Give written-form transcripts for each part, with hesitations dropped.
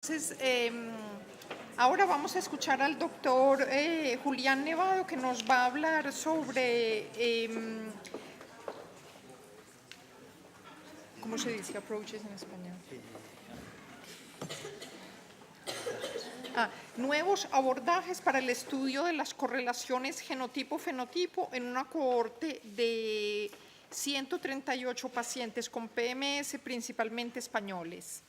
Entonces, ahora vamos a escuchar al doctor Julián Nevado, que nos va a hablar sobre, ¿cómo se dice approaches en español? Nuevos abordajes para el estudio de las correlaciones genotipo-fenotipo en una cohorte de 138 pacientes con PMS, principalmente españoles.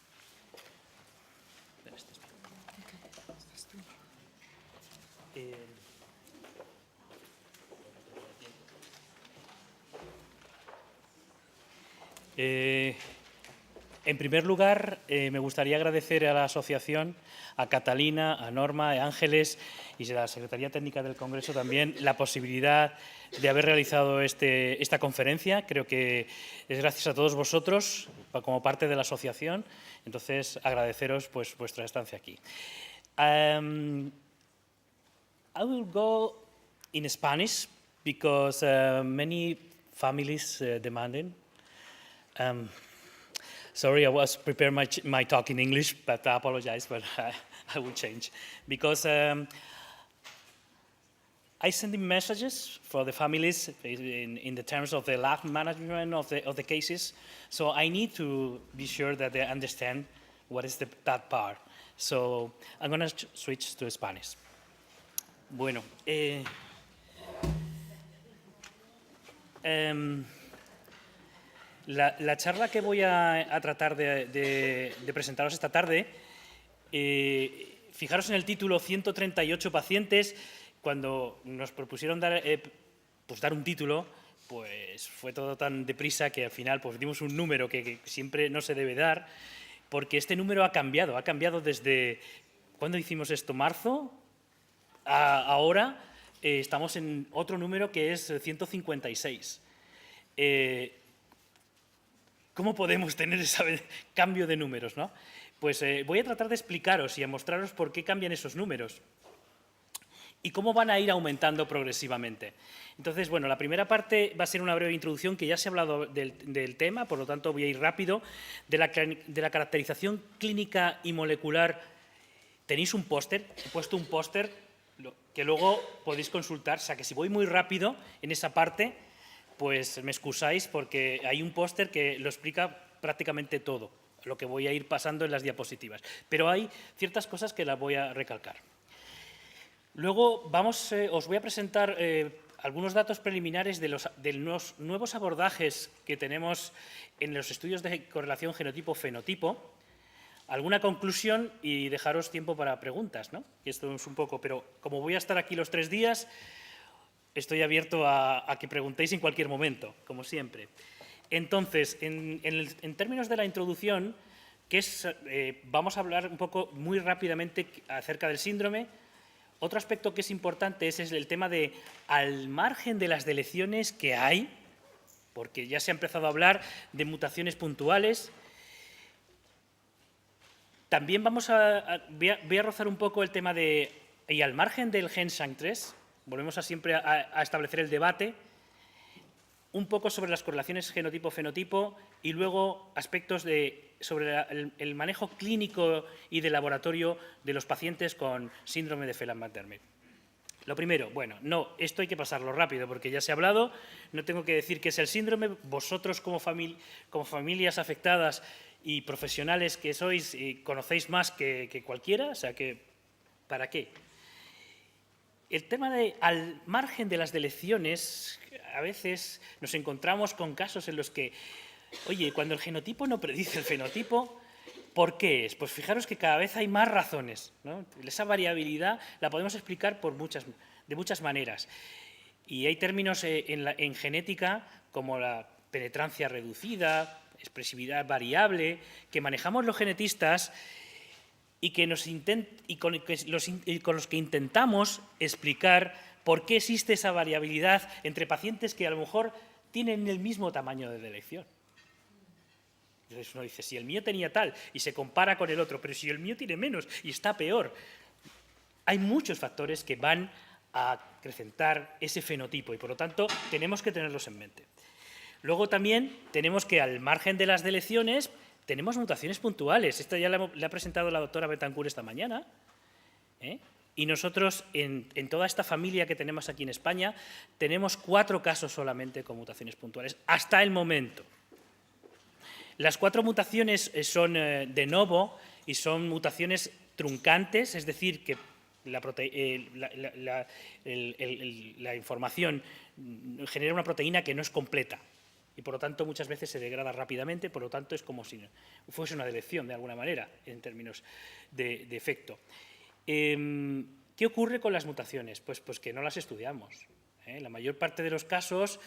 En primer lugar, me gustaría agradecer a la asociación, a Catalina, a Norma, a Ángeles y a la Secretaría Técnica del Congreso también la posibilidad de haber realizado esta conferencia. Creo que es gracias a todos vosotros como parte de la asociación. Entonces, agradeceros pues, vuestra estancia aquí. I will go in Spanish because many families demanding. Sorry, I was preparing my talk in English, but I apologize, but I will change. Because I sending messages for the families in the terms of the lab management of the cases, so I need to be sure that they understand what is that part. So I'm going to switch to Spanish. Bueno, la charla que voy a tratar de presentaros esta tarde, fijaros en el título, 138 pacientes. Cuando nos propusieron dar un título, pues fue todo tan deprisa que al final pues, dimos un número que siempre no se debe dar, porque este número ha cambiado desde, ¿cuándo hicimos esto? ¿Marzo? Ahora estamos en otro número que es 156. ¿Cómo podemos tener ese cambio de números, no? Pues voy a tratar de explicaros y a mostraros por qué cambian esos números y cómo van a ir aumentando progresivamente. Entonces, bueno, la primera parte va a ser una breve introducción, que ya se ha hablado del tema, por lo tanto voy a ir rápido, de la caracterización clínica y molecular. Tenéis un póster, he puesto un póster que luego podéis consultar, o sea que si voy muy rápido en esa parte, pues me excusáis porque hay un póster que lo explica prácticamente todo, lo que voy a ir pasando en las diapositivas. Pero hay ciertas cosas que las voy a recalcar. Luego os voy a presentar algunos datos preliminares de los nuevos abordajes que tenemos en los estudios de correlación genotipo-fenotipo, alguna conclusión y dejaros tiempo para preguntas, ¿no? Esto es un poco, pero como voy a estar aquí los 3 días, estoy abierto a que preguntéis en cualquier momento, como siempre. Entonces, en términos de la introducción, vamos a hablar un poco muy rápidamente acerca del síndrome. Otro aspecto que es importante es el tema de, al margen de las deleciones que hay, porque ya se ha empezado a hablar de mutaciones puntuales, también voy a rozar un poco el tema de, y al margen del gen SHANK3, volvemos siempre a establecer el debate, un poco sobre las correlaciones genotipo-fenotipo y luego aspectos sobre el manejo clínico y de laboratorio de los pacientes con síndrome de Phelan-McDermid. Lo primero, bueno, esto hay que pasarlo rápido porque ya se ha hablado, no tengo que decir qué es el síndrome, vosotros como familias afectadas y profesionales que sois conocéis más que cualquiera, o sea que, ¿para qué? El tema de, al margen de las deleciones, a veces nos encontramos con casos en los que, oye, cuando el genotipo no predice el fenotipo, ¿por qué es? Pues fijaros que cada vez hay más razones, ¿no? Esa variabilidad la podemos explicar de muchas maneras. Y hay términos en genética como la penetrancia reducida, expresividad variable, que manejamos los genetistas y con los que intentamos explicar por qué existe esa variabilidad entre pacientes que a lo mejor tienen el mismo tamaño de delección. Entonces uno dice, si el mío tenía tal y se compara con el otro, pero si el mío tiene menos y está peor. Hay muchos factores que van a acrecentar ese fenotipo y por lo tanto tenemos que tenerlos en mente. Luego también tenemos que al margen de las deleciones tenemos mutaciones puntuales. Esto ya le ha presentado la doctora Betancourt esta mañana. Y nosotros, en toda esta familia que tenemos aquí en España, tenemos 4 casos solamente con mutaciones puntuales, hasta el momento. Las 4 mutaciones son de novo y son mutaciones truncantes, es decir, que la información genera una proteína que no es completa y, por lo tanto, muchas veces se degrada rápidamente, por lo tanto, es como si fuese una delección, de alguna manera, en términos de efecto. ¿Qué ocurre con las mutaciones? Pues que no las estudiamos. La mayor parte de los casos,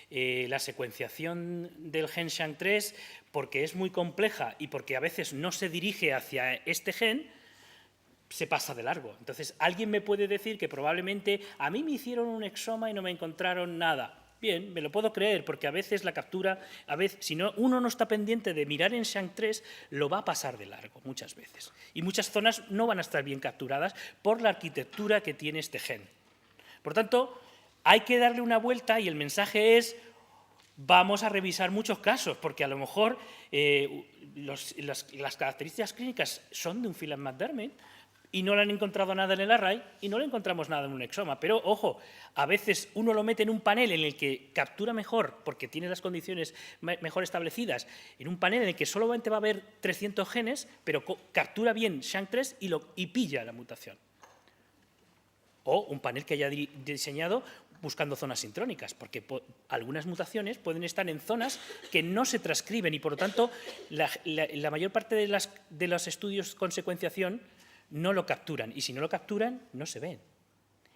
la secuenciación del gen SHANK3, porque es muy compleja y porque a veces no se dirige hacia este gen, se pasa de largo. Entonces, alguien me puede decir que probablemente a mí me hicieron un exoma y no me encontraron nada. Bien, me lo puedo creer, porque a veces la captura, si uno no está pendiente de mirar en SHANK3, lo va a pasar de largo, muchas veces. Y muchas zonas no van a estar bien capturadas por la arquitectura que tiene este gen. Por tanto, hay que darle una vuelta y el mensaje es: vamos a revisar muchos casos, porque a lo mejor las características clínicas son de un Phelan-McDermid, y no le han encontrado nada en el array y no le encontramos nada en un exoma. Pero, ojo, a veces uno lo mete en un panel en el que captura mejor, porque tiene las condiciones mejor establecidas, en un panel en el que solamente va a haber 300 genes, pero captura bien SHANK3 y pilla la mutación. O un panel que haya diseñado buscando zonas sintrónicas, porque algunas mutaciones pueden estar en zonas que no se transcriben y, por lo tanto, la mayor parte de los estudios con secuenciación no lo capturan, y si no lo capturan, no se ven.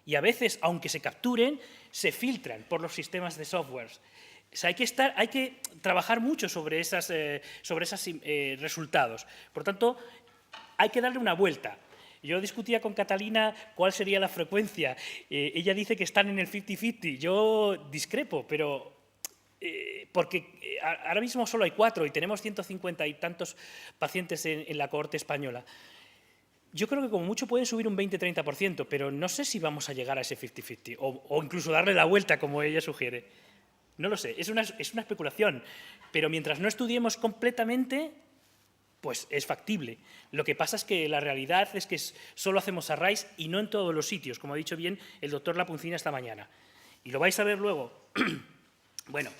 Y a veces, aunque se capturen, se filtran por los sistemas de softwares. O sea, hay que trabajar mucho sobre esos resultados. Por tanto, hay que darle una vuelta. Yo discutía con Catalina cuál sería la frecuencia. Ella dice que están en el 50-50. Yo discrepo, pero porque ahora mismo solo hay 4 y tenemos 150 y tantos pacientes en la cohorte española. Yo creo que como mucho pueden subir un 20-30%, pero no sé si vamos a llegar a ese 50-50 o incluso darle la vuelta, como ella sugiere. No lo sé, es una especulación, pero mientras no estudiemos completamente, pues es factible. Lo que pasa es que la realidad es que solo hacemos arrays y no en todos los sitios, como ha dicho bien el doctor Lapuncina esta mañana. Y lo vais a ver luego. Bueno,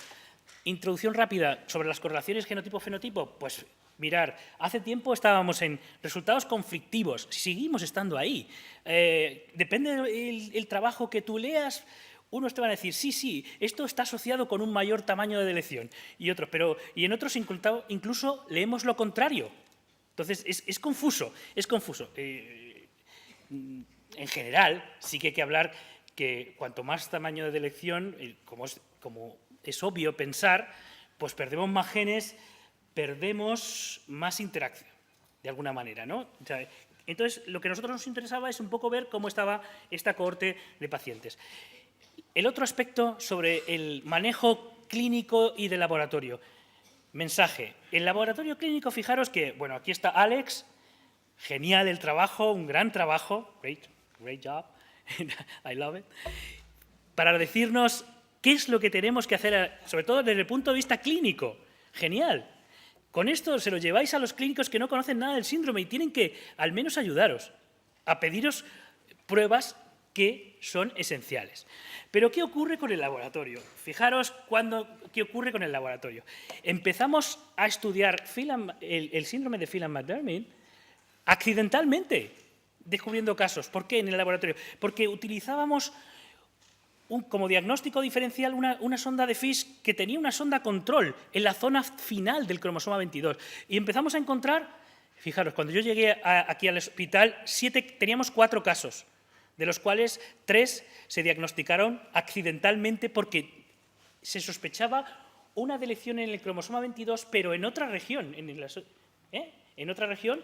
introducción rápida sobre las correlaciones genotipo-fenotipo. Pues mirar, hace tiempo estábamos en resultados conflictivos, seguimos estando ahí. Depende del trabajo que tú leas, unos te van a decir, sí, esto está asociado con un mayor tamaño de delección, y en otros incluso leemos lo contrario. Entonces, es confuso, es confuso. En general, sí que hay que hablar que cuanto más tamaño de delección, como es obvio pensar, pues perdemos más genes, perdemos más interacción, de alguna manera, ¿no? O sea, entonces, lo que a nosotros nos interesaba es un poco ver cómo estaba esta cohorte de pacientes. El otro aspecto sobre el manejo clínico y de laboratorio. Mensaje. En laboratorio clínico, fijaros que, bueno, aquí está Alex, genial el trabajo, un gran trabajo, great job, I love it, para decirnos qué es lo que tenemos que hacer, sobre todo desde el punto de vista clínico. Genial. Con esto se lo lleváis a los clínicos que no conocen nada del síndrome y tienen que al menos ayudaros a pediros pruebas que son esenciales. Pero, ¿qué ocurre con el laboratorio? Fijaros qué ocurre con el laboratorio. Empezamos a estudiar el síndrome de Phelan-McDermid accidentalmente, descubriendo casos. ¿Por qué en el laboratorio? Porque utilizábamos como diagnóstico diferencial una sonda de Fish que tenía una sonda control en la zona final del cromosoma 22. Y empezamos a encontrar, fijaros, cuando yo llegué aquí al hospital, teníamos 4 casos, de los cuales 3 se diagnosticaron accidentalmente porque se sospechaba una delección en el cromosoma 22, pero en otra región, en otra región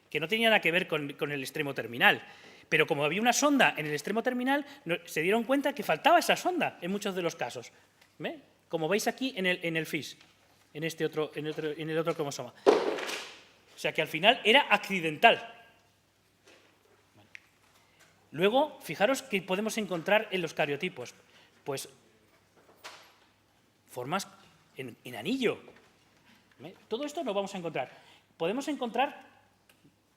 que no tenía nada que ver con el extremo terminal. Pero como había una sonda en el extremo terminal, se dieron cuenta que faltaba esa sonda en muchos de los casos. Como veis aquí en el FISH, en el otro cromosoma. O sea que al final era accidental. Luego, fijaros que podemos encontrar en los cariotipos. Pues formas en anillo. Todo esto no vamos a encontrar. Podemos encontrar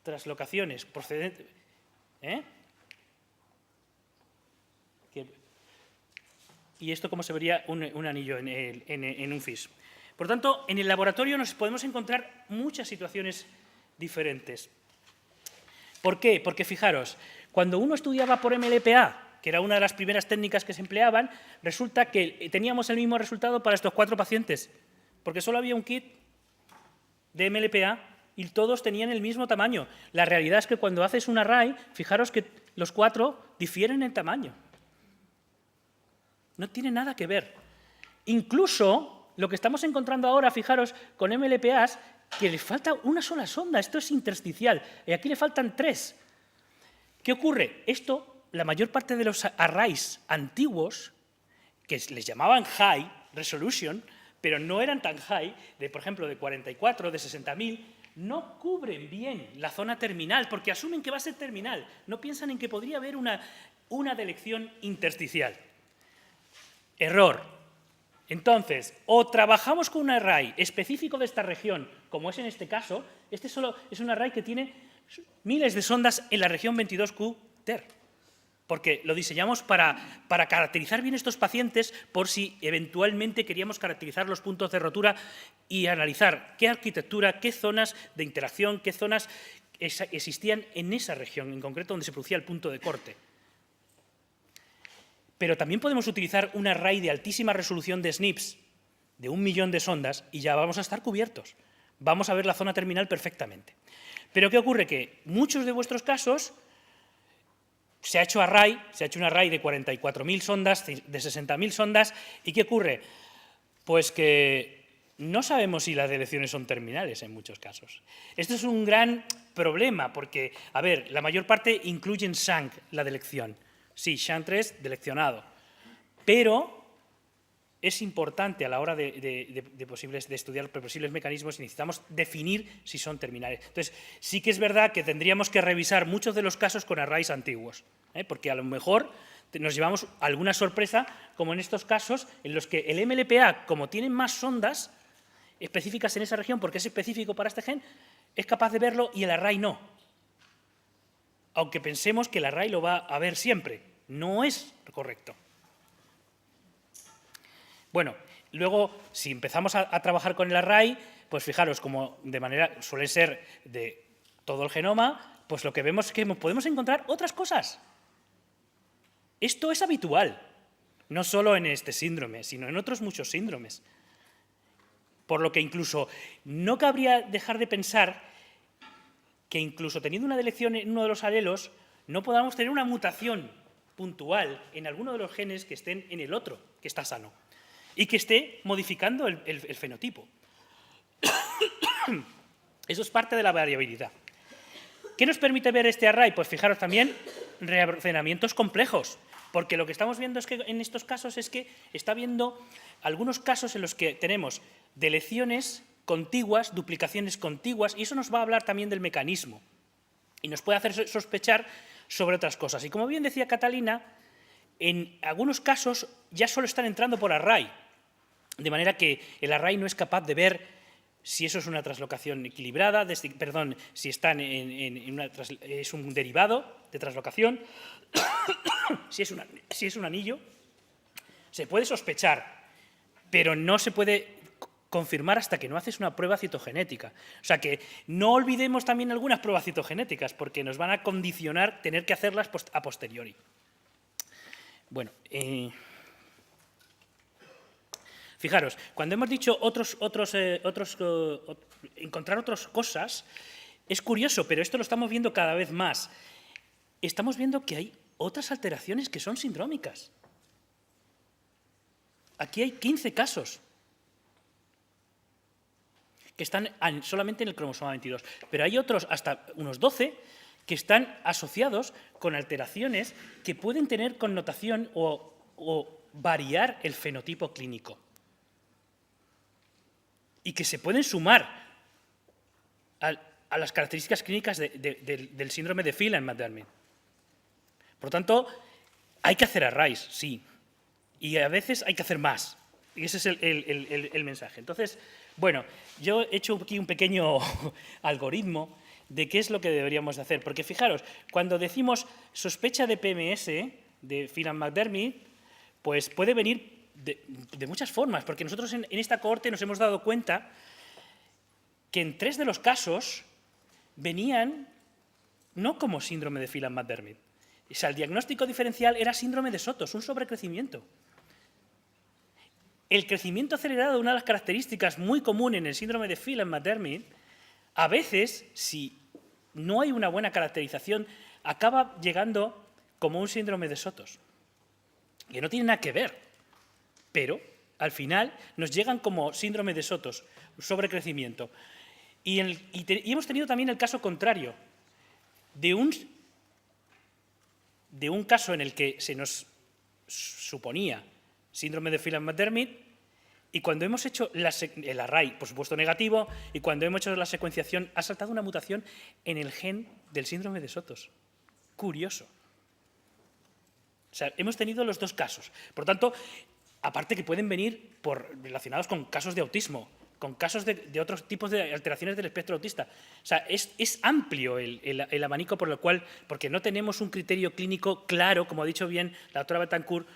traslocaciones procedentes. Y esto como se vería un anillo en un FIS. Por tanto, en el laboratorio nos podemos encontrar muchas situaciones diferentes. ¿Por qué? Porque fijaros, cuando uno estudiaba por MLPA, que era una de las primeras técnicas que se empleaban, resulta que teníamos el mismo resultado para estos 4 pacientes, porque solo había un kit de MLPA y todos tenían el mismo tamaño. La realidad es que cuando haces un array, fijaros que los 4 difieren en tamaño. No tiene nada que ver. Incluso lo que estamos encontrando ahora, fijaros, con MLPAs, que les falta una sola sonda. Esto es intersticial. Y aquí le faltan 3. ¿Qué ocurre? Esto, la mayor parte de los arrays antiguos, que les llamaban high resolution, pero no eran tan high, por ejemplo, de 44, de 60.000, no cubren bien la zona terminal, porque asumen que va a ser terminal. No piensan en que podría haber una delección intersticial. Error. Entonces, o trabajamos con un array específico de esta región, como es en este caso, este solo es un array que tiene miles de sondas en la región 22Q TER, porque lo diseñamos para caracterizar bien estos pacientes por si eventualmente queríamos caracterizar los puntos de rotura y analizar qué arquitectura, qué zonas de interacción, qué zonas existían en esa región, en concreto donde se producía el punto de corte. Pero también podemos utilizar un array de altísima resolución de SNPs de 1 millón de sondas y ya vamos a estar cubiertos. Vamos a ver la zona terminal perfectamente. Pero ¿qué ocurre? Que muchos de vuestros casos se ha hecho un array de 44.000 sondas, de 60.000 sondas, ¿y qué ocurre? Pues que no sabemos si las delecciones son terminales en muchos casos. Esto es un gran problema porque, a ver, la mayor parte incluyen shank, la delección. Sí, SHANK3 deleccionado, pero es importante a la hora de estudiar posibles mecanismos y necesitamos definir si son terminales. Entonces, sí que es verdad que tendríamos que revisar muchos de los casos con arrays antiguos, porque a lo mejor nos llevamos alguna sorpresa, como en estos casos, en los que el MLPA, como tiene más sondas específicas en esa región, porque es específico para este gen, es capaz de verlo y el array no. Aunque pensemos que el array lo va a ver siempre. No es correcto. Bueno, luego, si empezamos a trabajar con el array, pues fijaros, como de manera suele ser de todo el genoma, pues lo que vemos es que podemos encontrar otras cosas. Esto es habitual, no solo en este síndrome, sino en otros muchos síndromes. Por lo que incluso no cabría dejar de pensar que incluso teniendo una delección en uno de los alelos, no podamos tener una mutación puntual en alguno de los genes que estén en el otro, que está sano, y que esté modificando el fenotipo. Eso es parte de la variabilidad. ¿Qué nos permite ver este array? Pues fijaros también reordenamientos complejos, porque lo que estamos viendo es que en estos casos es que está habiendo algunos casos en los que tenemos delecciones contiguas, duplicaciones contiguas, y eso nos va a hablar también del mecanismo y nos puede hacer sospechar sobre otras cosas. Y como bien decía Catalina, en algunos casos ya solo están entrando por array, de manera que el array no es capaz de ver si eso es una traslocación equilibrada, si están es un derivado de traslocación, si es un anillo. Se puede sospechar, pero no se puede confirmar hasta que no haces una prueba citogenética. O sea que no olvidemos también algunas pruebas citogenéticas, porque nos van a condicionar tener que hacerlas a posteriori. Bueno, fijaros, cuando hemos dicho encontrar otras cosas, es curioso, pero esto lo estamos viendo cada vez más. Estamos viendo que hay otras alteraciones que son sindrómicas. Aquí hay 15 casos que están solamente en el cromosoma 22, pero hay otros, hasta unos 12, que están asociados con alteraciones que pueden tener connotación o variar el fenotipo clínico y que se pueden sumar a las características clínicas del síndrome de Phelan-McDermid. Por lo tanto, hay que hacer arrays, sí, y a veces hay que hacer más, y ese es el mensaje. Entonces, Bueno, yo he hecho aquí un pequeño algoritmo de qué es lo que deberíamos de hacer. Porque fijaros, cuando decimos sospecha de PMS, de Phelan-McDermid, pues puede venir de muchas formas, porque nosotros en esta cohorte nos hemos dado cuenta que en 3 de los casos venían no como síndrome de Phelan-McDermid. O sea, el diagnóstico diferencial era síndrome de Sotos, un sobrecrecimiento. El crecimiento acelerado, una de las características muy comunes en el síndrome de Phelan-McDermid, a veces, si no hay una buena caracterización, acaba llegando como un síndrome de Sotos, que no tiene nada que ver, pero al final nos llegan como síndrome de Sotos, sobrecrecimiento. Y hemos tenido también el caso contrario, de un caso en el que se nos suponía síndrome de Phelan-McDermid, y cuando hemos hecho el array, por supuesto negativo, y cuando hemos hecho la secuenciación, ha saltado una mutación en el gen del síndrome de Sotos. Curioso. O sea, hemos tenido los dos casos. Por tanto, aparte que pueden venir relacionados con casos de autismo, con casos de otros tipos de alteraciones del espectro autista. O sea, es amplio el abanico por el cual, porque no tenemos un criterio clínico claro, como ha dicho bien la doctora Betancourt,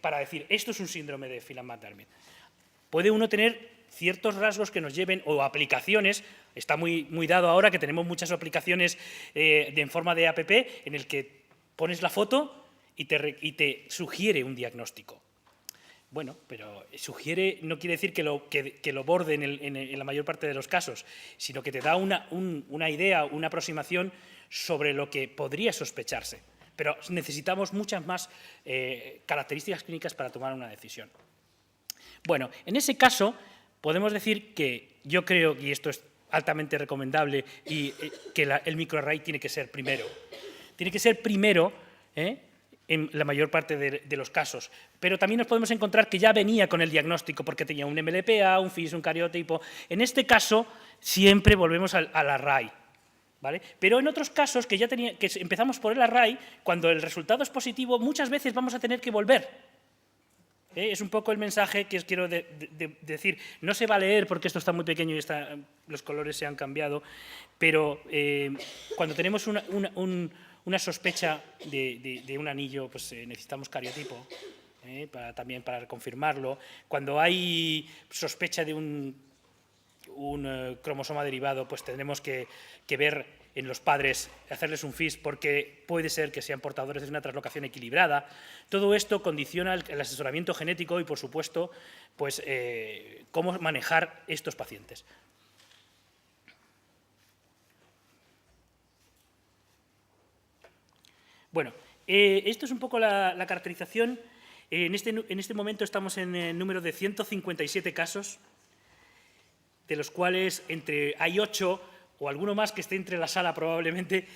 para decir, esto es un síndrome de Phelan-McDermid. Puede uno tener ciertos rasgos que nos lleven, o aplicaciones, está muy dado ahora que tenemos muchas aplicaciones en forma de app, en el que pones la foto y te sugiere un diagnóstico. Bueno, pero sugiere no quiere decir que lo borde en la mayor parte de los casos, sino que te da una idea, una aproximación sobre lo que podría sospecharse. Pero necesitamos muchas más características clínicas para tomar una decisión. Bueno, en ese caso podemos decir que yo creo, y esto es altamente recomendable, y que el microarray tiene que ser primero. Tiene que ser primero en la mayor parte de los casos. Pero también nos podemos encontrar que ya venía con el diagnóstico porque tenía un MLPA, un FIS, un cariotipo. En este caso siempre volvemos al array. ¿Vale? Pero en otros casos que empezamos por el array, cuando el resultado es positivo, muchas veces vamos a tener que volver. Es un poco el mensaje que os quiero decir. No se va a leer porque esto está muy pequeño y los colores se han cambiado, pero cuando tenemos una sospecha de un anillo, pues necesitamos cariotipo, también para confirmarlo. Cuando hay sospecha de un cromosoma derivado, pues tendremos que ver en los padres, hacerles un FIS, porque puede ser que sean portadores de una translocación equilibrada. Todo esto condiciona el asesoramiento genético y, por supuesto, pues, cómo manejar estos pacientes. Bueno, esto es un poco la caracterización. En este momento estamos en el número de 157 casos, de los cuales hay 8 o alguno más que esté entre la sala probablemente,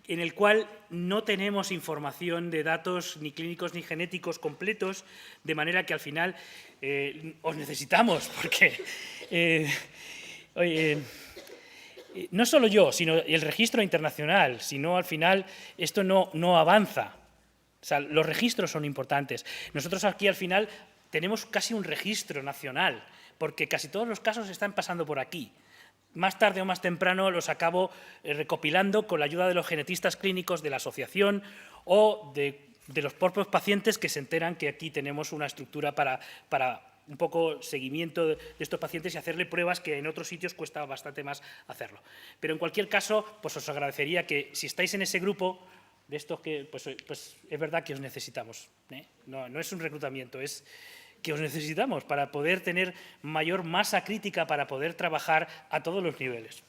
en el cual no tenemos información de datos ni clínicos ni genéticos completos, de manera que al final os necesitamos, porque no solo yo, sino el registro internacional, sino al final esto no avanza. O sea, los registros son importantes. Nosotros aquí al final tenemos casi un registro nacional, porque casi todos los casos están pasando por aquí. Más tarde o más temprano los acabo recopilando con la ayuda de los genetistas clínicos de la asociación o de los propios pacientes que se enteran que aquí tenemos una estructura para un poco seguimiento de estos pacientes y hacerle pruebas que en otros sitios cuesta bastante más hacerlo. Pero en cualquier caso, pues os agradecería que si estáis en ese grupo de estos que, pues es verdad que os necesitamos. No es un reclutamiento, es que os necesitamos para poder tener mayor masa crítica, para poder trabajar a todos los niveles.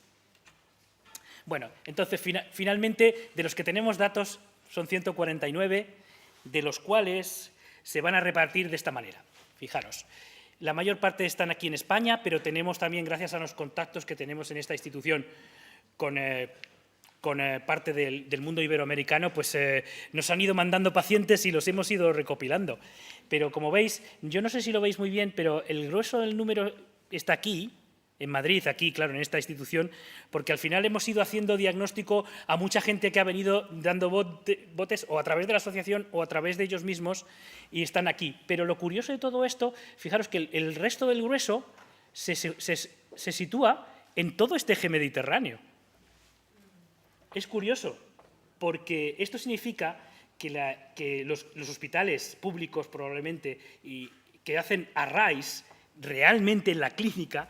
Bueno, entonces, finalmente, de los que tenemos datos son 149, de los cuales se van a repartir de esta manera. Fijaros, la mayor parte están aquí en España, pero tenemos también, gracias a los contactos que tenemos en esta institución con parte del mundo iberoamericano, pues nos han ido mandando pacientes y los hemos ido recopilando. Pero como veis, yo no sé si lo veis muy bien, pero el grueso del número está aquí, en Madrid, aquí, claro, en esta institución, porque al final hemos ido haciendo diagnóstico a mucha gente que ha venido dando botes o a través de la asociación o a través de ellos mismos y están aquí. Pero lo curioso de todo esto, fijaros que el resto del grueso se sitúa en todo este eje mediterráneo. Es curioso, porque esto significa que los hospitales públicos probablemente y que hacen arrays realmente en la clínica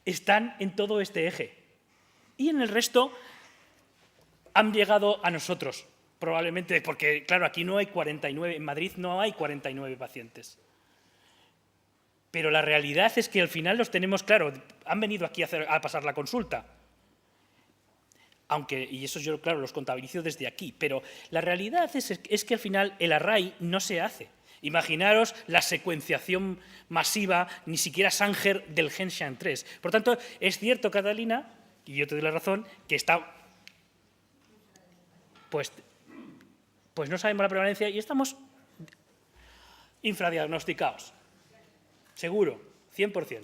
están en todo este eje. Y en el resto han llegado a nosotros, probablemente, porque claro, aquí no hay 49, en Madrid no hay 49 pacientes. Pero la realidad es que al final los tenemos, claro, han venido aquí a pasar la consulta. Aunque, y eso yo, claro, los contabilizo desde aquí, pero la realidad es que al final el array no se hace. Imaginaros la secuenciación masiva, ni siquiera Sanger del gen SHAN3. Por tanto, es cierto, Catalina, y yo te doy la razón, que está, pues no sabemos la prevalencia y estamos infradiagnosticados. Seguro, 100%.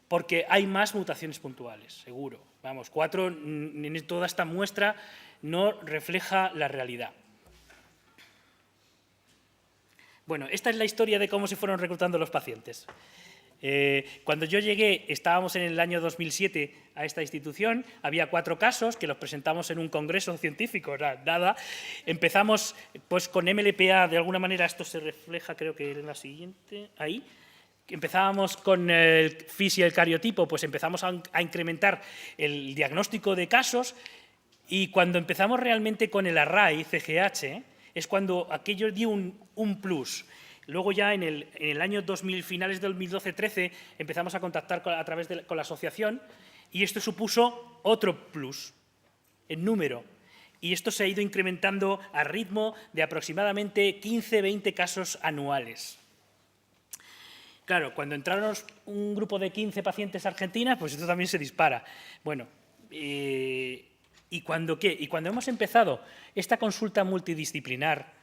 Porque hay más mutaciones puntuales, seguro. Vamos, 4 en toda esta muestra no refleja la realidad. Bueno, esta es la historia de cómo se fueron reclutando los pacientes. Cuando yo llegué, estábamos en el año 2007 a esta institución, había 4 casos que los presentamos en un congreso científico, nada. Empezamos pues, con MLPA, de alguna manera, esto se refleja, creo que en la siguiente, ahí. Empezábamos con el FIS y el cariotipo, pues empezamos a incrementar el diagnóstico de casos y cuando empezamos realmente con el array CGH es cuando aquello dio un plus. Luego ya en el año 2000, finales del 2012-13, empezamos a contactar a través con la asociación y esto supuso otro plus en número. Y esto se ha ido incrementando a ritmo de aproximadamente 15-20 casos anuales. Claro, cuando entraron un grupo de 15 pacientes argentinas, pues esto también se dispara. Bueno, ¿y cuando qué? Y cuando hemos empezado esta consulta multidisciplinar,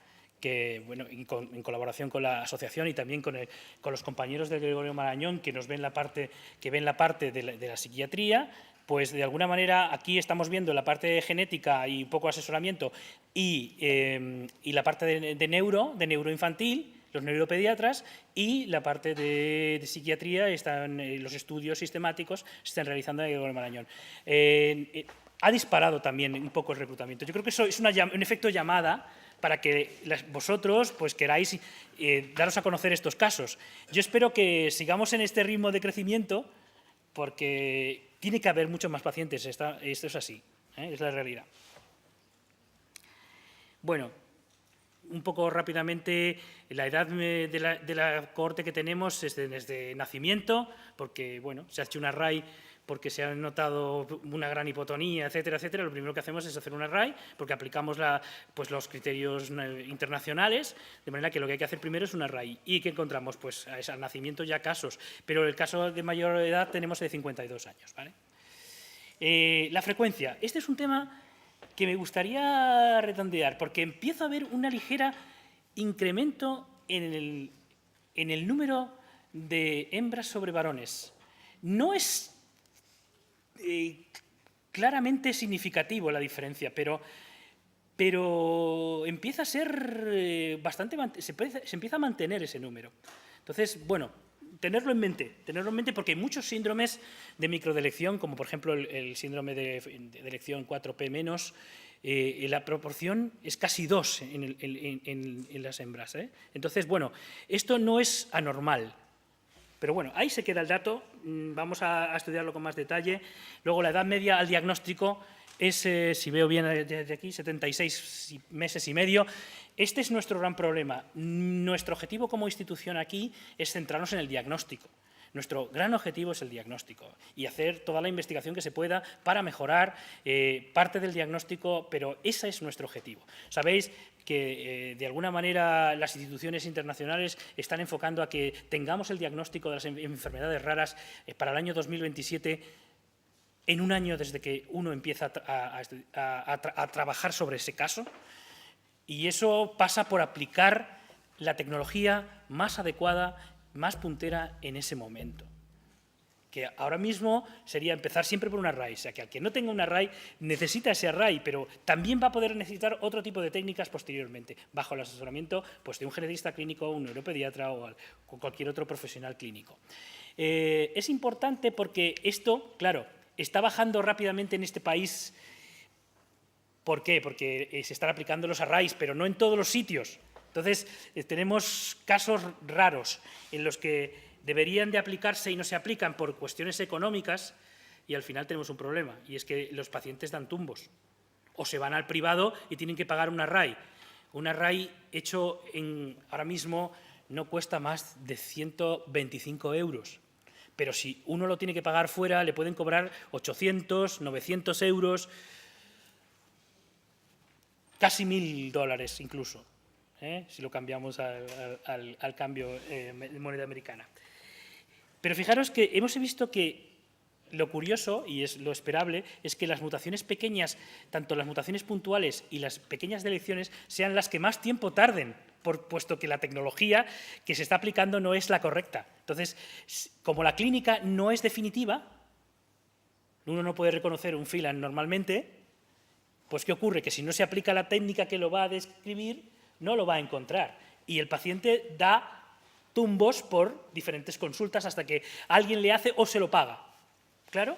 que, bueno, en colaboración con la asociación y también con los compañeros del Gregorio Marañón, que ven la parte de la psiquiatría, pues de alguna manera aquí estamos viendo la parte de genética y un poco asesoramiento y la parte de neuroinfantil, los neuropediatras, y la parte de psiquiatría, están los estudios sistemáticos se están realizando en el Marañón. Ha disparado también un poco el reclutamiento. Yo creo que eso es un efecto llamada para que vosotros pues, queráis daros a conocer estos casos. Yo espero que sigamos en este ritmo de crecimiento porque tiene que haber muchos más pacientes. Esto es así, es la realidad. Bueno, un poco rápidamente, la edad de la cohorte que tenemos es desde nacimiento, porque bueno, se ha hecho un array porque se ha notado una gran hipotonía, etcétera, etcétera. Lo primero que hacemos es hacer un array, porque aplicamos pues los criterios internacionales, de manera que lo que hay que hacer primero es un array. ¿Y qué encontramos? Pues al nacimiento ya casos, pero el caso de mayor edad tenemos de 52 años. ¿Vale? La frecuencia. Este es un tema que me gustaría redondear, porque empiezo a ver una ligera incremento en el número de hembras sobre varones. No es claramente significativo la diferencia, pero empieza a ser bastante, se empieza a mantener ese número. Entonces, bueno, tenerlo en mente porque hay muchos síndromes de microdelección, como por ejemplo el síndrome de delección 4P-, la proporción es casi 2 en las hembras. Entonces, bueno, esto no es anormal. Pero bueno, ahí se queda el dato, vamos a estudiarlo con más detalle. Luego, la edad media al diagnóstico es, si veo bien desde aquí, 76 meses y medio. Este es nuestro gran problema. Nuestro objetivo como institución aquí es centrarnos en el diagnóstico. Nuestro gran objetivo es el diagnóstico y hacer toda la investigación que se pueda para mejorar parte del diagnóstico, pero ese es nuestro objetivo. Sabéis que de alguna manera las instituciones internacionales están enfocando a que tengamos el diagnóstico de las enfermedades raras para el año 2027 en un año desde que uno empieza a trabajar sobre ese caso, y eso pasa por aplicar la tecnología más adecuada, más puntera en ese momento. que ahora mismo sería empezar siempre por un array, o sea, que al que no tenga un array necesita ese array, pero también va a poder necesitar otro tipo de técnicas posteriormente, bajo el asesoramiento pues, de un genetista clínico, un neuropediatra o cualquier otro profesional clínico. Es importante porque esto, claro, está bajando rápidamente en este país. ¿Por qué? Porque se están aplicando los arrays, pero no en todos los sitios. Entonces, tenemos casos raros en los que deberían de aplicarse y no se aplican por cuestiones económicas y al final tenemos un problema, y es que los pacientes dan tumbos o se van al privado y tienen que pagar un array. Un array hecho ahora mismo no cuesta más de 125 euros, pero si uno lo tiene que pagar fuera le pueden cobrar 800, 900 euros, casi $1000 incluso, si lo cambiamos al cambio de moneda americana. Pero fijaros que hemos visto que lo curioso, y es lo esperable, es que las mutaciones pequeñas, tanto las mutaciones puntuales y las pequeñas deleciones, sean las que más tiempo tarden, puesto que la tecnología que se está aplicando no es la correcta. Entonces, como la clínica no es definitiva, uno no puede reconocer un filan normalmente, pues ¿qué ocurre? Que si no se aplica la técnica que lo va a describir, no lo va a encontrar. Y el paciente da tumbos por diferentes consultas hasta que alguien le hace o se lo paga. ¿Claro?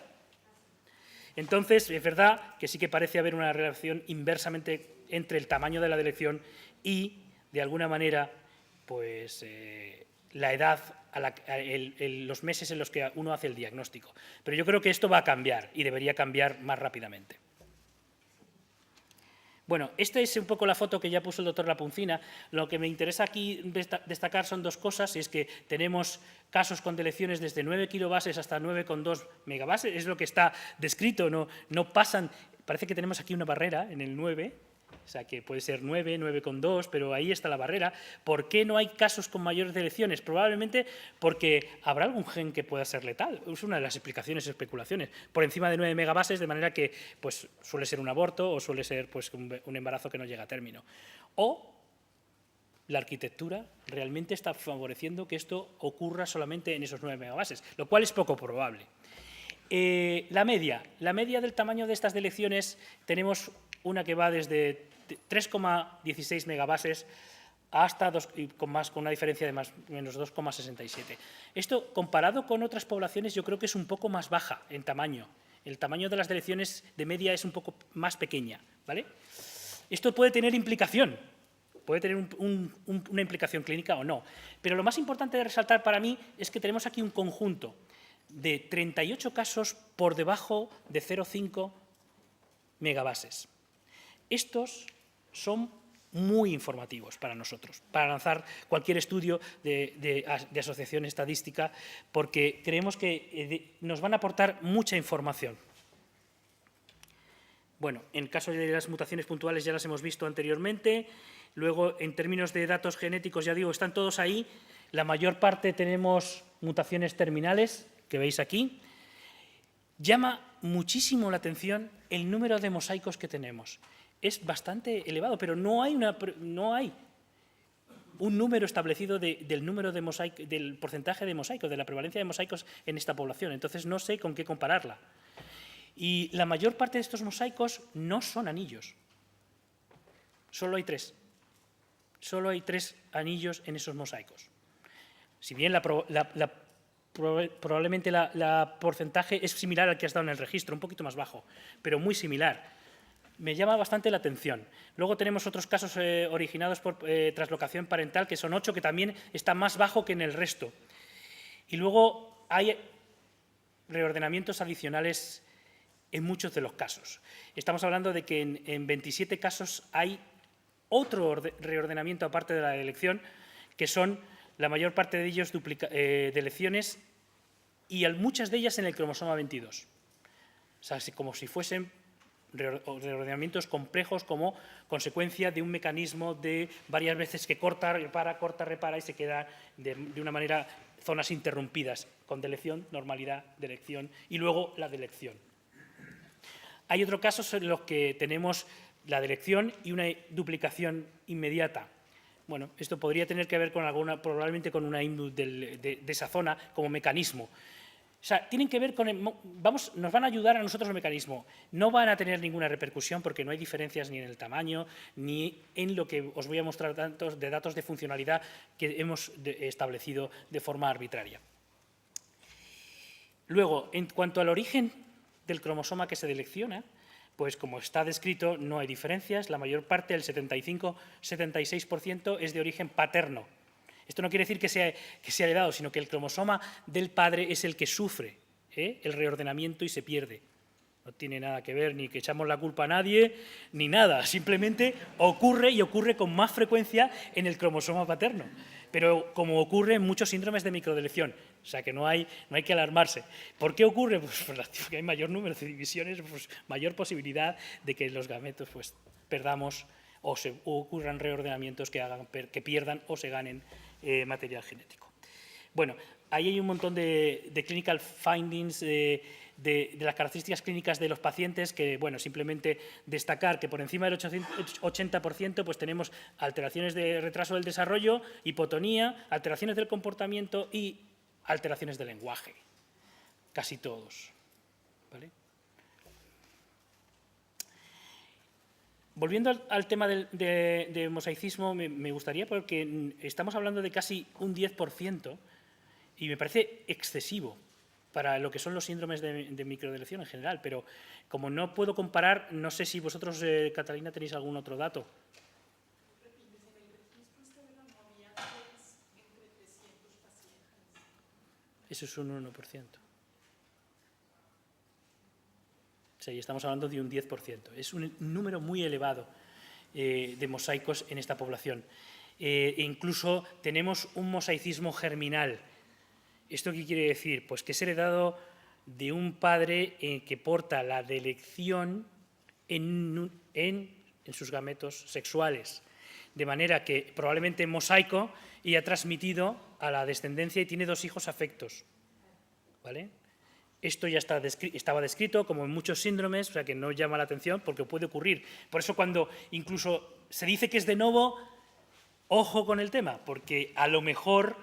Entonces, es verdad que sí que parece haber una relación inversamente entre el tamaño de la delección y, de alguna manera, pues la edad, los meses en los que uno hace el diagnóstico. Pero yo creo que esto va a cambiar y debería cambiar más rápidamente. Bueno, esta es un poco la foto que ya puso el doctor Lapuncina. Lo que me interesa aquí destacar son dos cosas, y es que tenemos casos con delecciones desde 9 kilobases hasta 9,2 megabases, es lo que está descrito, no pasan, parece que tenemos aquí una barrera en el 9, o sea que puede ser 9, 9,2, pero ahí está la barrera. ¿Por qué no hay casos con mayores delecciones? Probablemente porque habrá algún gen que pueda ser letal. Es una de las explicaciones, especulaciones. Por encima de 9 megabases, de manera que pues, suele ser un aborto o suele ser pues, un embarazo que no llega a término. O la arquitectura realmente está favoreciendo que esto ocurra solamente en esos 9 megabases, lo cual es poco probable. La media del tamaño de estas delecciones, tenemos una que va desde 3,16 megabases hasta con una diferencia de más o menos 2,67. Esto, comparado con otras poblaciones, yo creo que es un poco más baja en tamaño. El tamaño de las delecciones de media es un poco más pequeña, ¿vale? Esto puede tener implicación, puede tener una implicación clínica o no. Pero lo más importante de resaltar para mí es que tenemos aquí un conjunto de 38 casos por debajo de 0,5 megabases. Estos son muy informativos para nosotros, para lanzar cualquier estudio de asociación estadística, porque creemos que nos van a aportar mucha información. Bueno, en caso de las mutaciones puntuales ya las hemos visto anteriormente. Luego, en términos de datos genéticos, ya digo, están todos ahí. La mayor parte tenemos mutaciones terminales, que veis aquí. Llama muchísimo la atención el número de mosaicos que tenemos. Es bastante elevado, pero no hay un número establecido del número de del porcentaje de mosaicos, de la prevalencia de mosaicos en esta población. Entonces, no sé con qué compararla. Y la mayor parte de estos mosaicos no son anillos. Solo hay 3. Solo hay 3 anillos en esos mosaicos. Si bien probablemente la porcentaje es similar al que has dado en el registro, un poquito más bajo, pero muy similar. Me llama bastante la atención. Luego tenemos otros casos originados por traslocación parental, que son 8, que también está más bajo que en el resto. Y luego hay reordenamientos adicionales en muchos de los casos. Estamos hablando de que en 27 casos hay otro reordenamiento aparte de la elección, que son la mayor parte de ellos deleciones y muchas de ellas en el cromosoma 22. O sea, como si fuesen reordenamientos complejos como consecuencia de un mecanismo de varias veces que corta, repara y se queda de una manera zonas interrumpidas con delección, normalidad, delección y luego la delección. Hay otros casos en los que tenemos la delección y una duplicación inmediata. Bueno, esto podría tener que ver con probablemente con una indus de esa zona como mecanismo. O sea, tienen que ver con nos van a ayudar a nosotros el mecanismo. No van a tener ninguna repercusión porque no hay diferencias ni en el tamaño ni en lo que os voy a mostrar de datos de funcionalidad que hemos establecido de forma arbitraria. Luego, en cuanto al origen del cromosoma que se selecciona, pues como está descrito, no hay diferencias. La mayor parte, el 75-76%, es de origen paterno. Esto no quiere decir que sea heredado, sino que el cromosoma del padre es el que sufre el reordenamiento y se pierde. No tiene nada que ver ni que echamos la culpa a nadie, ni nada. Simplemente ocurre y ocurre con más frecuencia en el cromosoma paterno. Pero como ocurre en muchos síndromes de microdelección. O sea que no hay que alarmarse. ¿Por qué ocurre? Pues porque hay mayor número de divisiones, pues mayor posibilidad de que los gametos pues, perdamos o ocurran reordenamientos que pierdan o se ganen material genético. Bueno, ahí hay un montón de clinical findings, de las características clínicas de los pacientes que, bueno, simplemente destacar que por encima del 80% pues tenemos alteraciones de retraso del desarrollo, hipotonía, alteraciones del comportamiento y alteraciones del lenguaje. Casi todos. ¿Vale? Volviendo al tema de mosaicismo, me gustaría, porque estamos hablando de casi un 10% y me parece excesivo para lo que son los síndromes de microdelección en general, pero como no puedo comparar, no sé si vosotros, Catalina, tenéis algún otro dato. Eso es un 1%. O sea, y estamos hablando de un 10%. Es un número muy elevado de mosaicos en esta población. E incluso tenemos un mosaicismo germinal. ¿Esto qué quiere decir? Pues que es heredado de un padre que porta la delección en sus gametos sexuales. De manera que probablemente mosaico y ha transmitido a la descendencia y tiene 2 hijos afectos. ¿Vale? Esto ya estaba descrito, como en muchos síndromes, o sea que no llama la atención porque puede ocurrir. Por eso cuando incluso se dice que es de novo, ojo con el tema, porque a lo mejor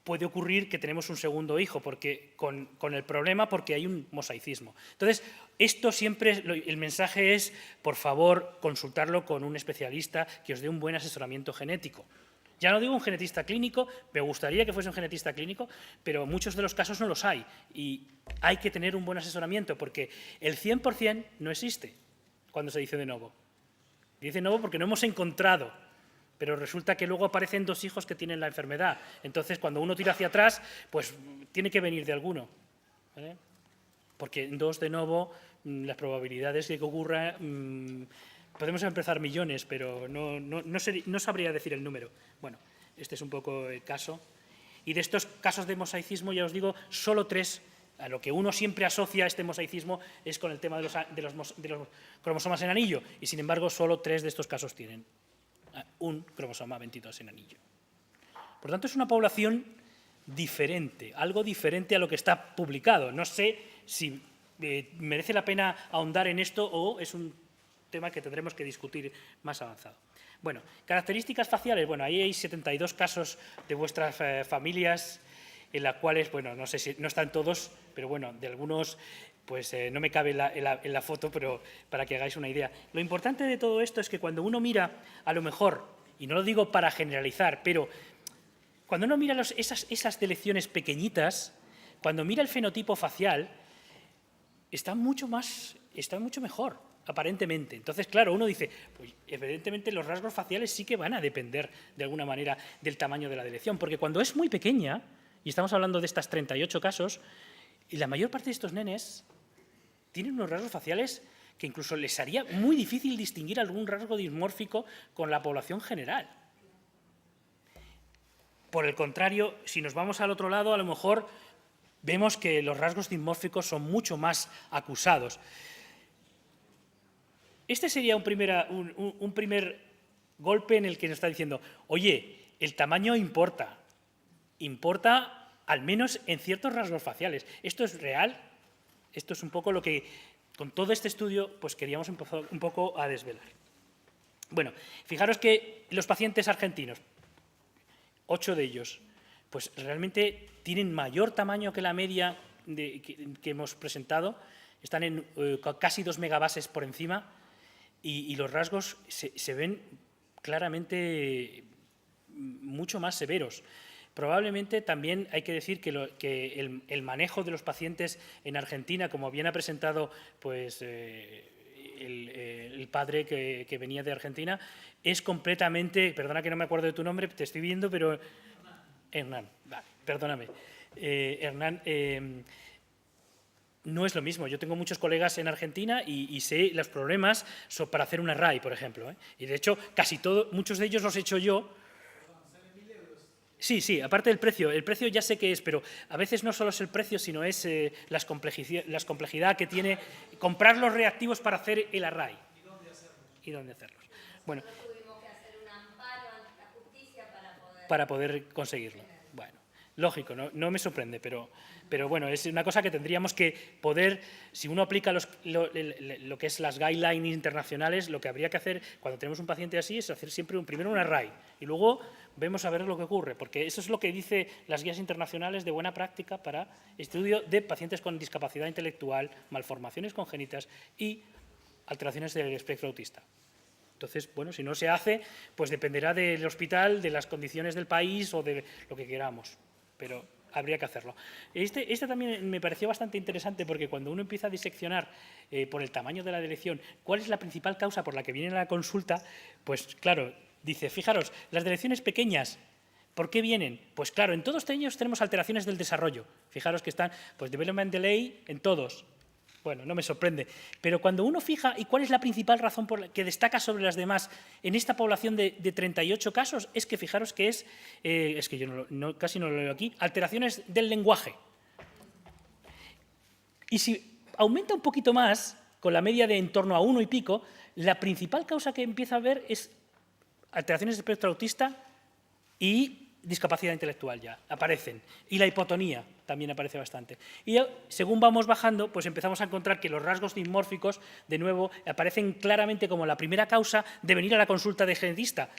puede ocurrir que tenemos un segundo hijo porque con el problema porque hay un mosaicismo. Entonces, esto siempre, el mensaje es, por favor, consultarlo con un especialista que os dé un buen asesoramiento genético. Ya no digo un genetista clínico, me gustaría que fuese un genetista clínico, pero muchos de los casos no los hay y hay que tener un buen asesoramiento porque el 100% no existe cuando se dice de novo. Dice de novo porque no hemos encontrado, pero resulta que luego aparecen 2 hijos que tienen la enfermedad. Entonces, cuando uno tira hacia atrás, pues tiene que venir de alguno. ¿Vale? Porque en 2 de novo, las probabilidades de que ocurra... podemos empezar millones, pero no sabría decir el número. Bueno, este es un poco el caso. Y de estos casos de mosaicismo, ya os digo, solo 3, a lo que uno siempre asocia a este mosaicismo es con el tema de los cromosomas en anillo, y sin embargo solo 3 de estos casos tienen un cromosoma 22 en anillo. Por tanto, es una población diferente, algo diferente a lo que está publicado. No sé si merece la pena ahondar en esto o es un tema que tendremos que discutir más avanzado. Bueno, características faciales. Bueno, ahí hay 72 casos de vuestras familias en las cuales, bueno, no sé si no están todos, pero bueno, de algunos pues no me cabe en la foto, pero para que hagáis una idea. Lo importante de todo esto es que cuando uno mira, a lo mejor, y no lo digo para generalizar, pero cuando uno mira esas delecciones pequeñitas, cuando mira el fenotipo facial, está mucho mejor, aparentemente. Entonces, claro, uno dice, pues evidentemente los rasgos faciales sí que van a depender de alguna manera del tamaño de la delección, porque cuando es muy pequeña, y estamos hablando de estas 38 casos, y la mayor parte de estos nenes tienen unos rasgos faciales que incluso les haría muy difícil distinguir algún rasgo dismórfico con la población general. Por el contrario, si nos vamos al otro lado, a lo mejor vemos que los rasgos dimórficos son mucho más acusados. Este sería un primer golpe en el que nos está diciendo, oye, el tamaño importa al menos en ciertos rasgos faciales. ¿Esto es real? Esto es un poco lo que, con todo este estudio, pues queríamos empezar un poco a desvelar. Bueno, fijaros que los pacientes argentinos, 8 de ellos, pues realmente tienen mayor tamaño que la media que hemos presentado, están en casi 2 megabases por encima y los rasgos se ven claramente mucho más severos. Probablemente también hay que decir que el manejo de los pacientes en Argentina, como bien ha presentado pues, el padre que venía de Argentina, es completamente, perdona que no me acuerdo de tu nombre, te estoy viendo, pero Hernán, vale, perdóname. Hernán, no es lo mismo. Yo tengo muchos colegas en Argentina y sé los problemas para hacer una RAI, por ejemplo. Y de hecho, muchos de ellos los he hecho yo. Sí, aparte del precio. El precio ya sé que es, pero a veces no solo es el precio, sino es la complejidad que tiene comprar los reactivos para hacer el array. ¿Y dónde hacerlos? Bueno, tuvimos que hacer un amparo ante la justicia para poder conseguirlo. Bueno, lógico, no me sorprende, pero bueno, es una cosa que tendríamos que poder, si uno aplica lo que es las guidelines internacionales, lo que habría que hacer cuando tenemos un paciente así es hacer siempre primero un array y luego vemos a ver lo que ocurre, porque eso es lo que dicen las guías internacionales de buena práctica para estudio de pacientes con discapacidad intelectual, malformaciones congénitas y alteraciones del espectro autista. Entonces, bueno, si no se hace, pues dependerá del hospital, de las condiciones del país o de lo que queramos, pero habría que hacerlo. Este también me pareció bastante interesante porque cuando uno empieza a diseccionar por el tamaño de la delección cuál es la principal causa por la que vienen a la consulta, pues claro, dice, fijaros, las delecciones pequeñas, ¿por qué vienen? Pues claro, en todos ellos tenemos alteraciones del desarrollo. Fijaros que están, pues development delay en todos. Bueno, no me sorprende. Pero cuando uno fija, ¿y cuál es la principal razón por la que destaca sobre las demás en esta población de 38 casos? Es que fijaros que es que yo casi no lo leo aquí, alteraciones del lenguaje. Y si aumenta un poquito más, con la media de en torno a 1 y pico, la principal causa que empieza a ver es alteraciones del espectro autista y discapacidad intelectual ya aparecen. Y la hipotonía también aparece bastante. Y según vamos bajando, pues empezamos a encontrar que los rasgos dimórficos, de nuevo, aparecen claramente como la primera causa de venir a la consulta de genetista,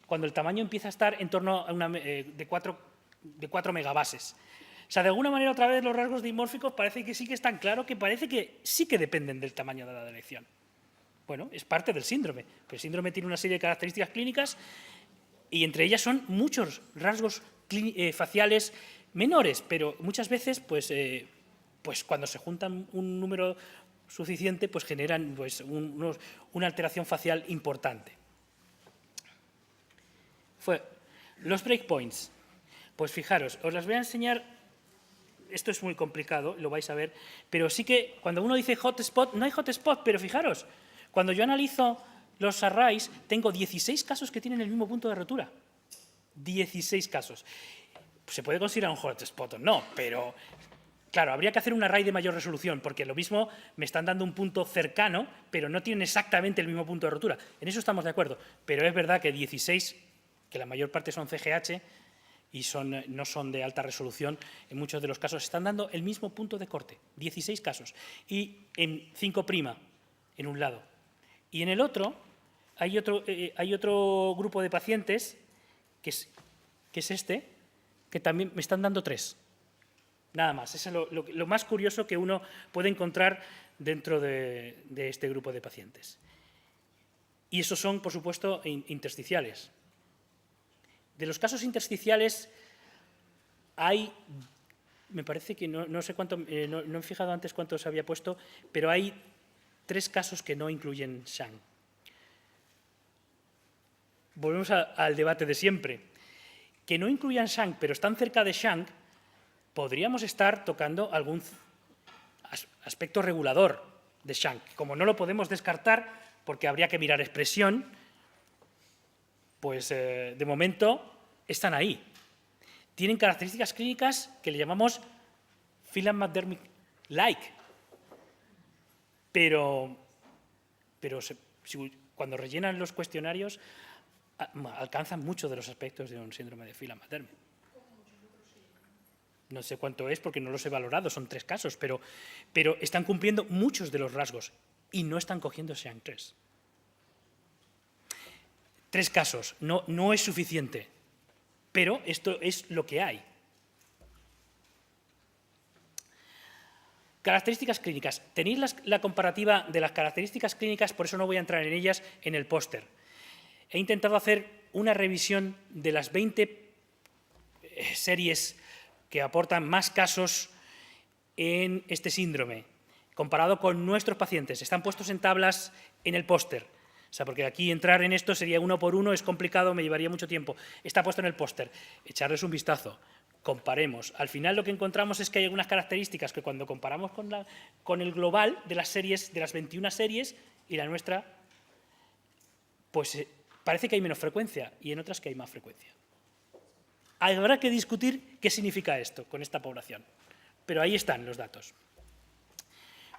cuando el tamaño empieza a estar en torno a de 4 megabases. O sea, de alguna manera, otra vez, los rasgos dimórficos parece que sí que están claros, que parece que sí que dependen del tamaño de la delección. Bueno, es parte del síndrome. Pues el síndrome tiene una serie de características clínicas y entre ellas son muchos rasgos faciales menores, pero muchas veces, pues cuando se juntan un número suficiente, pues generan pues, una alteración facial importante. Los breakpoints. Pues fijaros, os las voy a enseñar. Esto es muy complicado, lo vais a ver, pero sí que cuando uno dice hotspot, no hay hotspot, pero fijaros, cuando yo analizo los arrays, tengo 16 casos que tienen el mismo punto de rotura. 16 casos. Se puede considerar un hotspot o no, pero claro, habría que hacer un array de mayor resolución, porque lo mismo me están dando un punto cercano, pero no tienen exactamente el mismo punto de rotura. En eso estamos de acuerdo, pero es verdad que 16, que la mayor parte son CGH y no son de alta resolución, en muchos de los casos están dando el mismo punto de corte, 16 casos, y en 5' en un lado. Y en el otro hay otro grupo de pacientes, que es este, que también me están dando 3. Nada más. Eso es lo más curioso que uno puede encontrar dentro de este grupo de pacientes. Y esos son, por supuesto, intersticiales. De los casos intersticiales hay, me parece que no sé cuánto, no he fijado antes cuántos había puesto, pero hay 3 casos que no incluyen Shank. Volvemos al debate de siempre. Que no incluyan Shank, pero están cerca de Shank, podríamos estar tocando algún aspecto regulador de Shank. Como no lo podemos descartar, porque habría que mirar expresión, pues de momento están ahí. Tienen características clínicas que le llamamos Phelan-McDermid-like, pero cuando rellenan los cuestionarios alcanzan muchos de los aspectos de un síndrome de Phelan-McDermid. No sé cuánto es porque no los he valorado, son 3 casos, pero están cumpliendo muchos de los rasgos y no están cogiendo SHANK3. 3 casos, no es suficiente. pero esto es lo que hay. Características clínicas. Tenéis la comparativa de las características clínicas, por eso no voy a entrar en ellas en el póster. He intentado hacer una revisión de las 20 series que aportan más casos en este síndrome, comparado con nuestros pacientes. Están puestos en tablas en el póster. O sea, porque aquí entrar en esto sería uno por uno, es complicado, me llevaría mucho tiempo. Está puesto en el póster. Echarles un vistazo. Comparemos. Al final lo que encontramos es que hay algunas características que cuando comparamos con el global de las series, de las 21 series y la nuestra, pues parece que hay menos frecuencia y en otras que hay más frecuencia. Habrá que discutir qué significa esto con esta población, pero ahí están los datos.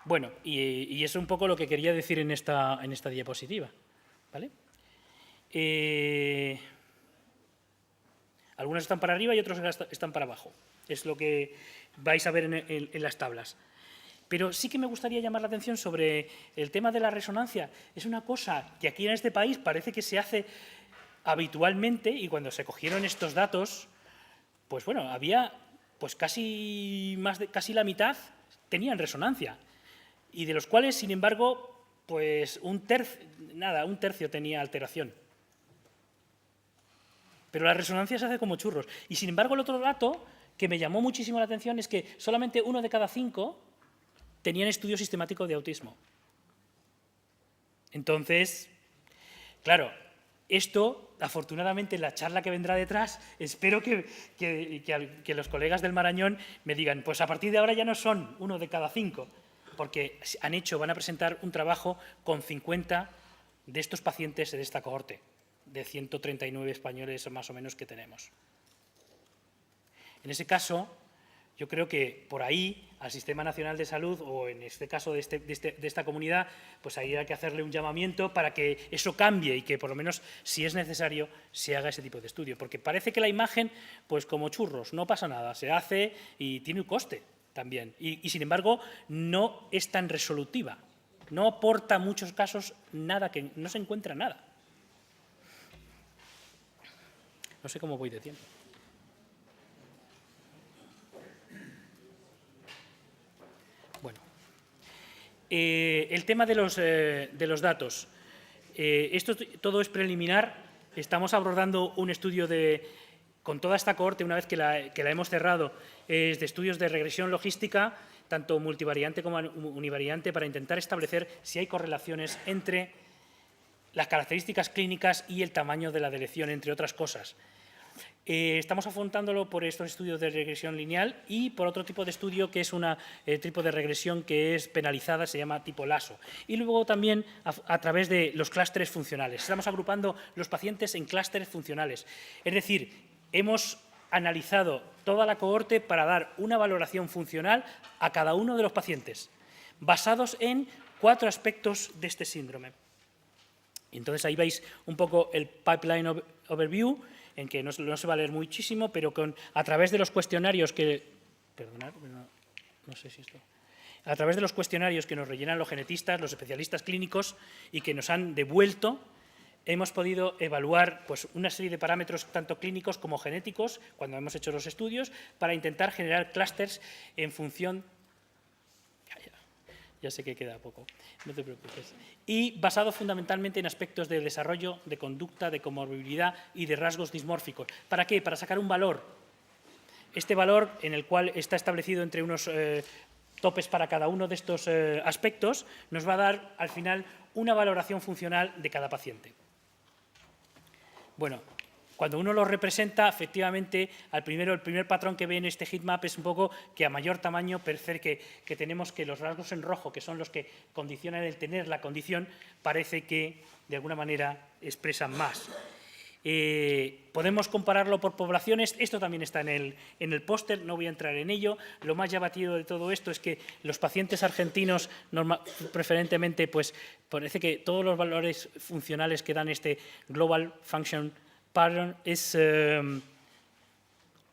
Bueno, y eso es un poco lo que quería decir en esta diapositiva, ¿vale? Algunas están para arriba y otras están para abajo. Es lo que vais a ver en las tablas. Pero sí que me gustaría llamar la atención sobre el tema de la resonancia. Es una cosa que aquí en este país parece que se hace habitualmente y cuando se cogieron estos datos, pues bueno, había pues casi la mitad tenían resonancia y de los cuales, sin embargo, pues un tercio tenía alteración. Pero la resonancia se hace como churros. Y, sin embargo, el otro dato que me llamó muchísimo la atención es que solamente 1 de cada 5 tenían estudio sistemático de autismo. Entonces, claro, esto, afortunadamente, en la charla que vendrá detrás, espero que los colegas del Marañón me digan, pues a partir de ahora ya no son 1 de cada 5, porque van a presentar un trabajo con 50 de estos pacientes de esta cohorte, de 139 españoles más o menos que tenemos. En ese caso, yo creo que por ahí al Sistema Nacional de Salud, o en este caso de esta comunidad, pues ahí hay que hacerle un llamamiento para que eso cambie y que por lo menos, si es necesario, se haga ese tipo de estudio. Porque parece que la imagen, pues como churros, no pasa nada, se hace y tiene un coste también. Y sin embargo, no es tan resolutiva, no aporta en muchos casos nada, que no se encuentra nada. No sé cómo voy de tiempo. Bueno, el tema de los datos. Esto todo es preliminar. Estamos abordando un estudio con toda esta cohorte, una vez que la hemos cerrado, de estudios de regresión logística, tanto multivariante como univariante, para intentar establecer si hay correlaciones entre las características clínicas y el tamaño de la deleción, entre otras cosas. Estamos afrontándolo por estos estudios de regresión lineal y por otro tipo de estudio que es un tipo de regresión que es penalizada, se llama tipo LASO. Y luego también a través de los clústeres funcionales. Estamos agrupando los pacientes en clústeres funcionales. Es decir, hemos analizado toda la cohorte para dar una valoración funcional a cada uno de los pacientes, basados en 4 aspectos de este síndrome. Entonces, ahí veis un poco el pipeline overview, en que no se va a leer muchísimo, pero a través de los cuestionarios que... Perdonad, no sé si esto... A través de los cuestionarios que nos rellenan los genetistas, los especialistas clínicos y que nos han devuelto, hemos podido evaluar pues, una serie de parámetros tanto clínicos como genéticos, cuando hemos hecho los estudios, para intentar generar clústeres en función... Ya sé que queda poco, no te preocupes. Y basado fundamentalmente en aspectos de desarrollo, de conducta, de comorbilidad y de rasgos dismórficos. ¿Para qué? Para sacar un valor. Este valor, en el cual está establecido entre unos topes para cada uno de estos aspectos, nos va a dar, al final, una valoración funcional de cada paciente. Bueno, cuando uno lo representa, efectivamente, el primer patrón que ve en este heatmap es un poco que a mayor tamaño parece que tenemos que los rasgos en rojo, que son los que condicionan el tener la condición, parece que, de alguna manera, expresan más. Podemos compararlo por poblaciones, esto también está en el póster, no voy a entrar en ello. Lo más llamativo de todo esto es que los pacientes argentinos, preferentemente, pues parece que todos los valores funcionales que dan este Global Function Pattern es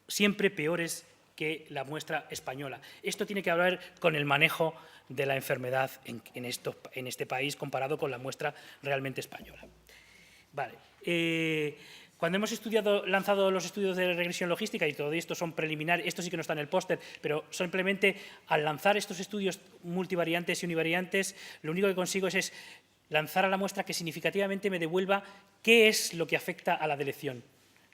siempre peores que la muestra española. Esto tiene que ver con el manejo de la enfermedad en este país comparado con la muestra realmente española. Vale. Cuando hemos lanzado los estudios de regresión logística, y todo esto son preliminares, esto sí que no está en el póster, pero simplemente al lanzar estos estudios multivariantes y univariantes, lo único que consigo es lanzar a la muestra que significativamente me devuelva qué es lo que afecta a la delección,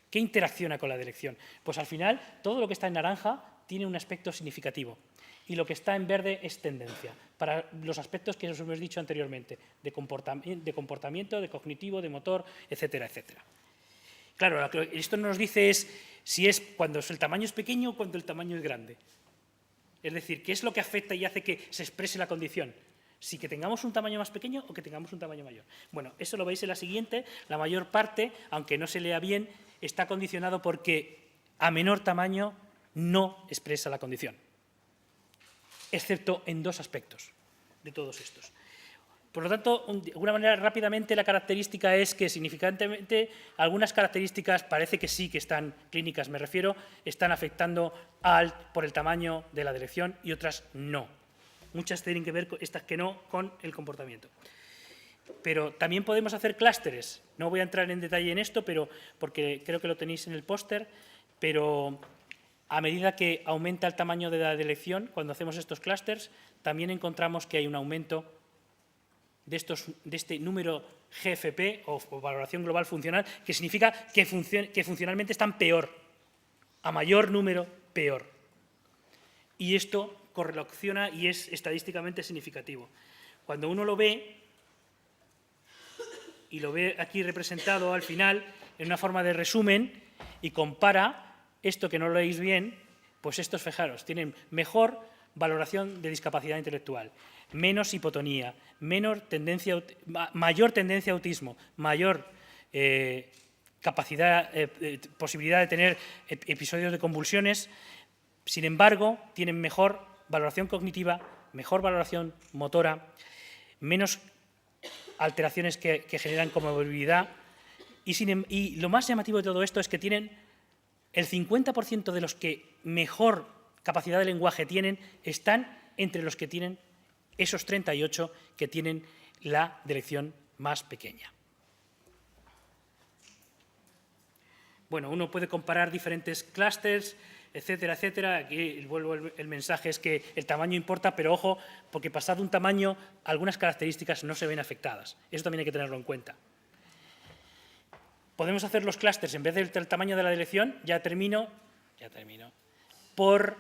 qué interacciona con la delección. Pues al final, todo lo que está en naranja tiene un aspecto significativo y lo que está en verde es tendencia, para los aspectos que os hemos dicho anteriormente, de comportamiento, de cognitivo, de motor, etcétera, etcétera. Claro, lo que esto nos dice es si es cuando el tamaño es pequeño o cuando el tamaño es grande. Es decir, qué es lo que afecta y hace que se exprese la condición. Si que tengamos un tamaño más pequeño o que tengamos un tamaño mayor. Bueno, eso lo veis en la siguiente. La mayor parte, aunque no se lea bien, está condicionado porque a menor tamaño no expresa la condición. Excepto en dos aspectos de todos estos. Por lo tanto, de alguna manera, rápidamente, la característica es que significantemente algunas características parece que sí que están clínicas, me refiero, están afectando por el tamaño de la delección y otras no. Muchas tienen que ver, estas que no, con el comportamiento. Pero también podemos hacer clústeres. No voy a entrar en detalle en esto, pero porque creo que lo tenéis en el póster, pero a medida que aumenta el tamaño de la delección, cuando hacemos estos clústeres, también encontramos que hay un aumento de este número GFP, o valoración global funcional, que significa que funcionalmente están peor. A mayor número, peor. Y esto correlaciona y es estadísticamente significativo. Cuando uno lo ve, y lo ve aquí representado al final, en una forma de resumen, y compara esto que no lo veis bien, pues estos, fijaros, tienen mejor valoración de discapacidad intelectual, menos hipotonía, mayor tendencia a autismo, mayor posibilidad de tener episodios de convulsiones. Sin embargo, tienen mejor valoración cognitiva, mejor valoración motora, menos alteraciones que generan comorbilidad y lo más llamativo de todo esto es que tienen el 50% de los que mejor capacidad de lenguaje tienen están entre los que tienen esos 38 que tienen la delección más pequeña. Bueno, uno puede comparar diferentes clústeres, etcétera, etcétera. Aquí vuelvo el mensaje es que el tamaño importa, pero ojo, porque pasado un tamaño, algunas características no se ven afectadas. Eso también hay que tenerlo en cuenta. Podemos hacer los clústeres, en vez del tamaño de la delección, ya termino, por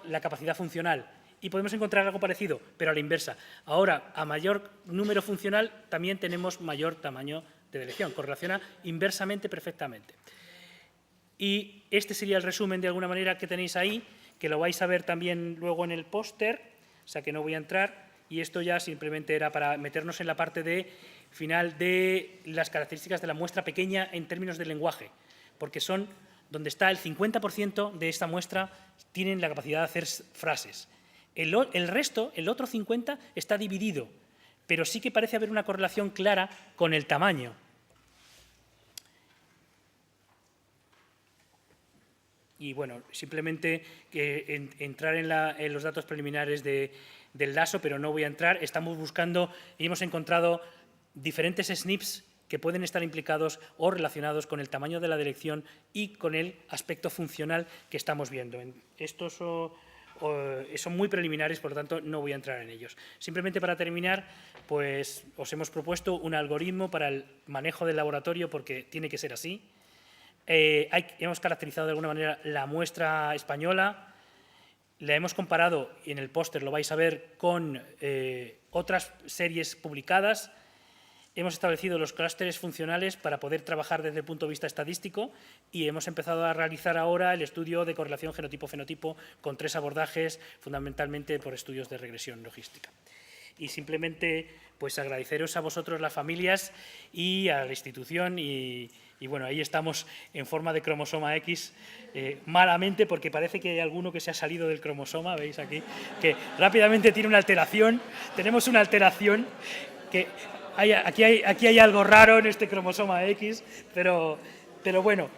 la capacidad funcional. Y podemos encontrar algo parecido, pero a la inversa. Ahora, a mayor número funcional, también tenemos mayor tamaño de delección. Correlaciona inversamente perfectamente. Y este sería el resumen, de alguna manera, que tenéis ahí, que lo vais a ver también luego en el póster, o sea que no voy a entrar. Y esto ya simplemente era para meternos en la parte final de las características de la muestra pequeña en términos de lenguaje, porque son donde está el 50% de esta muestra tienen la capacidad de hacer frases. El resto, el otro 50%, está dividido, pero sí que parece haber una correlación clara con el tamaño. Y bueno, simplemente entrar en los datos preliminares del LASO, pero no voy a entrar. Estamos buscando y hemos encontrado diferentes SNPs que pueden estar implicados o relacionados con el tamaño de la delección y con el aspecto funcional que estamos viendo. Estos son muy preliminares, por lo tanto, no voy a entrar en ellos. Simplemente para terminar, pues os hemos propuesto un algoritmo para el manejo del laboratorio, porque tiene que ser así. Hemos caracterizado de alguna manera la muestra española, la hemos comparado, y en el póster lo vais a ver, con otras series publicadas. Hemos establecido los clústeres funcionales para poder trabajar desde el punto de vista estadístico y hemos empezado a realizar ahora el estudio de correlación genotipo-fenotipo con 3 abordajes, fundamentalmente por estudios de regresión logística. Y simplemente pues agradeceros a vosotros, las familias, y a la institución y bueno, ahí estamos en forma de cromosoma X, malamente, porque parece que hay alguno que se ha salido del cromosoma, veis aquí, que rápidamente tiene una alteración. Tenemos una alteración que aquí hay algo raro en este cromosoma X, pero bueno,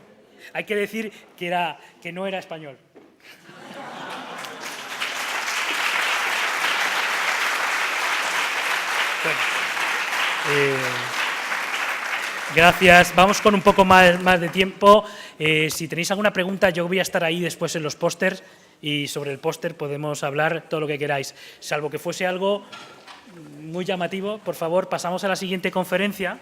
hay que decir que no era español. Bueno, Gracias. Vamos con un poco más de tiempo. Si tenéis alguna pregunta, yo voy a estar ahí después en los pósters y sobre el póster podemos hablar todo lo que queráis. Salvo que fuese algo muy llamativo, por favor, pasamos a la siguiente conferencia.